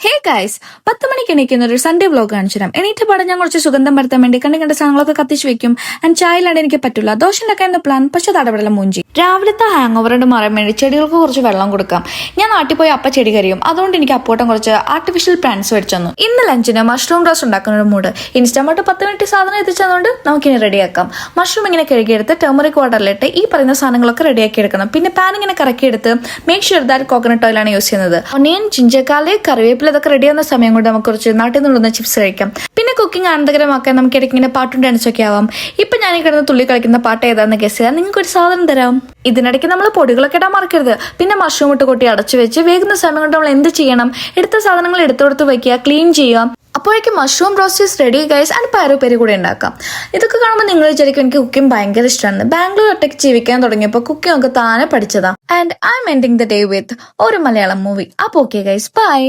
Hey guys, 10 മണിക്ക് എണീക്കുന്ന ഒരു സൺഡേ വ്ലോഗ് കാണിച്ചു തരാം. എണീറ്റ് പാടെ ഞാൻ കുറച്ച് സുഗന്ധം പരത്താൻ വേണ്ടി കണ്ട സാധനങ്ങളൊക്കെ കത്തിച്ച് വെക്കും. ആൻഡ് ചായയിലാണ്ട് എനിക്ക് പറ്റില്ല. ദോശ ഉണ്ടാക്കാൻ പ്ലാൻ, പക്ഷെ തടപെടല മൂഞ്ചി. രാവിലത്തെ ഹാങ് ഓവറിന്റെ മാറാൻ വേണ്ടി ചെടികൾക്ക് കുറച്ച് വെള്ളം കൊടുക്കാം. ഞാൻ നാട്ടിൽ പോയി അപ്പ ചെടി കരിയും. അതുകൊണ്ട് എനിക്ക് അപ്പോട്ടം കുറച്ച് ആർട്ടിഫിഷ്യൽ പ്ലാന്റ്സ് മേടിച്ചു തന്നു. ഇന്ന് ലഞ്ചിന് മഷ്റൂം റോസ്റ്റ് ഉണ്ടാക്കുന്ന ഒരു മൂഡ്. ഇൻസ്റ്റമായിട്ട് 10 മിനിറ്റ് സാധനം എത്തിച്ചതുകൊണ്ട് നമുക്കിനി റെഡിയാക്കാം. മഷ്റൂം ഇങ്ങനെ കഴുകിയെടുത്ത് ടെർമറിക് വാട്ടറിലിട്ട് ഈ പറയുന്ന സാധനങ്ങളൊക്കെ റെഡിയാക്കി എടുക്കണം. പിന്നെ പാൻ ഇങ്ങനെ കറക്കിയെടുത്ത് മേക്ക് ഷുവർ ദാറ്റ് കോക്കനട്ട് ഓയിലാണ് യൂസ് ചെയ്യുന്നത്. ഒനിയൻ, ജിഞ്ചക്കാല്, കറിവേപ്പില ഇതൊക്കെ റെഡിയാവുന്ന സമയം കൊണ്ട് നമുക്ക് കുറച്ച് നാട്ടിൽ നിന്നുള്ള ചിപ്സ് കഴിക്കാം. പിന്നെ കുക്കിംഗ് ആനന്ദകരമാക്കാൻ നമുക്ക് ഇടയ്ക്ക് ഇങ്ങനെ പാട്ടും ഡാൻസൊക്കെ ആവാം. ഇപ്പൊ ഞാൻ ഈ കിടന്ന് തുള്ളി കളിക്കുന്ന പാട്ട് ഏതാന്ന് ഗസ് ചെയ്യാൻ നിങ്ങൾക്ക് ഒരു സാധനം തരാം. ഇതിനിടയ്ക്ക് നമ്മൾ പൊടികളൊക്കെ ഇടാൻ മറക്കരുത്. പിന്നെ മഷ്റൂം ഇട്ട് കൊട്ടി അടച്ചു വെച്ച് വേഗുന്ന സമയം കൊണ്ട് നമ്മൾ എന്ത് ചെയ്യണം? എടുത്ത സാധനങ്ങൾ എടുത്തെടുത്ത് വെക്കുക, ക്ലീൻ ചെയ്യുക. അപ്പോഴേക്കും mushroom roast is ready guys. And പയറുപേരി കൂടെ ഉണ്ടാക്കാം. ഇതൊക്കെ കാണുമ്പോൾ നിങ്ങൾ വിചാരിക്കും എനിക്ക് കുക്കിംഗ് ഭയങ്കര ഇഷ്ടമാണ്. ബാംഗ്ലൂർ ഒറ്റയ്ക്ക് ജീവിക്കാൻ തുടങ്ങിയപ്പോൾ കുക്കിംഗ് ഒക്കെ താനെ പഠിച്ചതാ. And I M ending the day with ഒരു മലയാളം മൂവി. അപ്പോൾ ഓക്കെ ഗൈസ്, ബൈ.